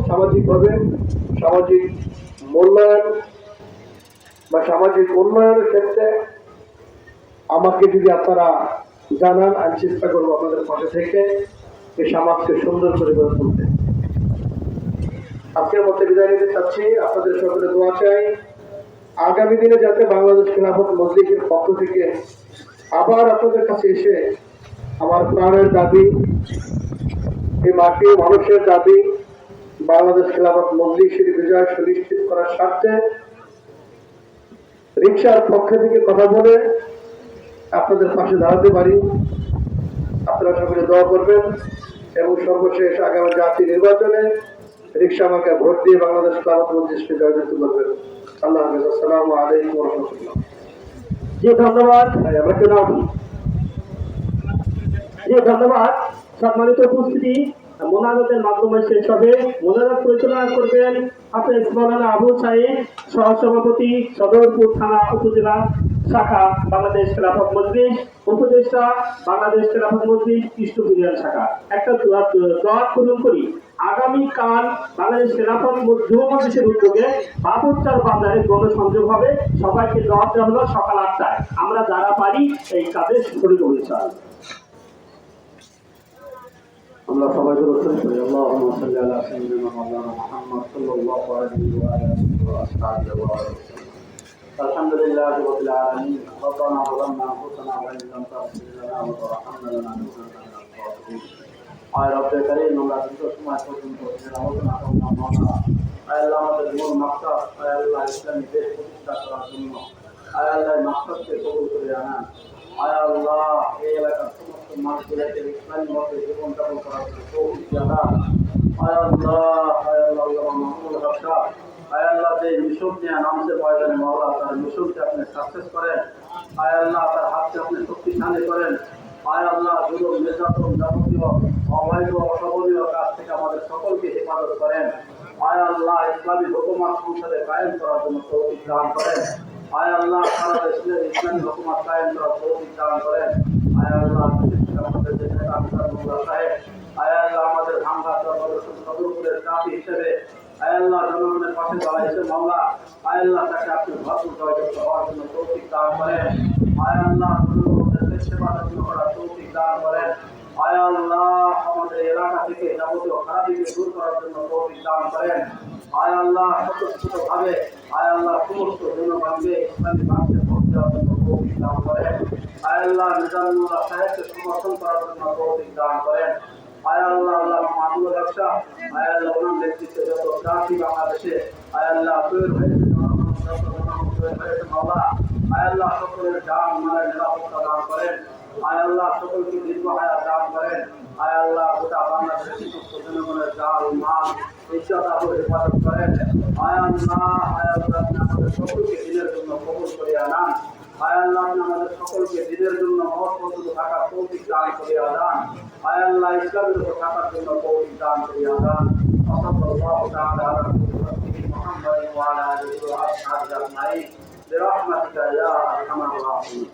সামাজিকভাবে সামাজিক মূল্যায়ন বা সামাজিক উন্নয়নের ক্ষেত্রে আমাকে যদি আপনারা জানান, আমি চেষ্টা করবো আপনাদের পাশে থেকে এই সমাজকে সুন্দর করে গড়ে তুলতে। আজকের মধ্যে বিদায় নিতে চাচ্ছি, আপনাদের সকলে দোয়া চাই আগামী দিনে যাতে বাংলাদেশ খেলাফত মজলিসের পক্ষ থেকে আবার আপনাদের কাছে এসে আমার প্রাণের দাবি, এই মাটি মানুষের দাবি, বাংলাদেশ খেলাফত মজলিসের বিজয় সুনিশ্চিত করার স্বার্থে রিকশার পক্ষ থেকে কথা বলে আপনাদের পাশে দাঁড়াতে পারি। আপনারা সকলে দোয়া করবেন এবং সর্বশেষ আগামী জাতীয় নির্বাচনে রিকশা আমাকে ভোট দিয়ে বাংলাদেশ খেলাফত মজলিসকে জয়যুক্ত করবেন। আল্লাহ হাফেজ। আসসালামু আলাইকুম ওয়া রাহমাতুল্লাহ। জি ধন্যবাদ। জি ধন্যবাদ। সম্মানিত উপস্থিতি, মোনাজাতের মাধ্যমে শেষ হবে। মোনাজাত পরিচালনা করবেন হাফেজ মাওলানা আবু সাঈদ, সহসভাপতি, সদরপুর থানা উপজেলা শাখা, বাংলাদেশ খেলাফত মজলিস, উপদেষ্টা, বাংলাদেশ খেলাফত মজলিস কৃষ্ণপুরিয়ান শাখা। একটা দোয়া পূরণ করি। আগামীকাল বাংলাদেশ খেলাফত যুব মজলিসের উদ্যোগে বাবুরচার বাজারে গণসংযোগ হবে। সবাইকে দোয়া দেওয়া হলো সকাল 8টায়। আমরা যারা পারি এই কাজে শরীর অনুসার আমরা সবাই দরুদ করি। আল্লাহুম্মা সাল্লি আলা সাইয়্যিদিনা মাওলানা মুহাম্মদ সাল্লাল্লাহু আলাইহি ওয়া আলিহি ওয়া আসহাবিহি ওয়া সাল্লাম। আলহামদুলিল্লাহি রাব্বিল আলামিন। রব্বানা যালামনা আনফুসানা ওয়া ইন লাম তাগফির লানা ওয়া তারহামনা লানাকুনান্না মিনাল খাসিরিন। আয় রব্বে কারীম, আমরা দীর্ঘ সময় পর্যন্ত আলোচনা করলাম মাওলানা। আয় আল্লাহ, আমাদের মূল মাকসাদ, আয় আল্লাহ, ইসলামী দেশ প্রতিষ্ঠা করার জন্য আয় আল্লাহ মাকসাদকে কবুল করে আনান। আয় আল্লাহ, এই এলাকার সমস্ত মানুষগুলোকে ইসলামী মতে জীবনযাপন করার জন্য তৌফিক দান। আয় আল্লাহ, আয় আল্লাহ, মাহমুদ রক্ষা, আয় আল্লাহ, যে মিশন নিয়ে নামছে ময়দানে মাওলা, তার মিশনকে আপনি সাকসেস করেন। আয় আল্লাহ, তার হাতকে আপনি শক্তিশালী করেন। আয় আল্লাহ, জুলুম, নির্যাতন, যাবতীয় অবৈধ অসহনীয় কাজ থেকে আমাদের সকলকে হেফাজত করেন। আয় আল্লাহ, ইসলামী হুকুমত সংসদে কায়েম করার জন্য তৌফিক দান করেন। আয় আল্লাহ, সারা দেশে ইসলামী হুকুমত কায়েম করার তৌফিক দান করেন। আয় আল্লাহ, আমাদের যে নেতা আনসারুল্লাহ সাহেব, আয় আল্লাহ, আমাদের ভাঙ্গা সদরপুরের কাফি হিসেবে আয় আল্লাহ জনগণের পাশে দাঁড়াইছে মাওলা। আয় আল্লাহ, তাকে আপনি ভরপুর জয়যুক্ত হওয়ার জন্য তৌফিক দান করেন। আয় আল্লাহ, জনগণের সেবা যত্ন করার তৌফিক দান করেন। আয় আল্লাহ, আমাদের এলাকা থেকে যাবতীয় খারাপিকে দূর করার জন্য তৌফিক দান করেন। আয় আল্লাহ, স্বতঃস্ফূর্তভাবে আয় আল্লাহ সমস্ত জনগণকে ইসলামী রাষ্ট্রে ভোট দেওয়ার জন্য তৌফিক দান করেন। আয় আল্লাহ, নিজামুল্লাহ সাহেবকে সমর্থন করার জন্য তৌফিক দান করেন। আয় আল্লাহ, আল্লাহ মাহমুদ রক্ষা, আয় আল্লাহ, ওনার নেতৃত্বে যত প্রার্থী বাংলাদেশে আয় আল্লাহ তৈরি হয়েছে মাওলা, আয় আল্লাহ সকলের জান মালের নিরাপত্তা দান করেন। আয় আল্লাহ, সকলকে দীর্ঘ হায়াত দান করেন। আয় আল্লাহ, গোটা বাংলাদেশের সমস্ত জনগণের জাল মাল ইজ্জত আবরু হেফাজত করেন। আয় আল্লাহ, আয় আল্লাহ, আপনি আমাদের সকলকে দিনের জন্য কবুল করে আনান। আয় আল্লাহ, আপনি আমাদের সকলকে দিনের জন্য মত পর্যন্ত থাকার তৌফিক দান করিয়া দান। আয় আল্লাহ, ইসলামের উপর থাকার জন্য তৌফিক দান করিয়া দান। সাল্লাল্লাহু তাআলা আলা মুহাম্মাদিন ওয়া আলা আলিহি ওয়া আসহাবিহি আজমাইন বিরহমাতিকা ইয়া আরহামার রাহিমিন।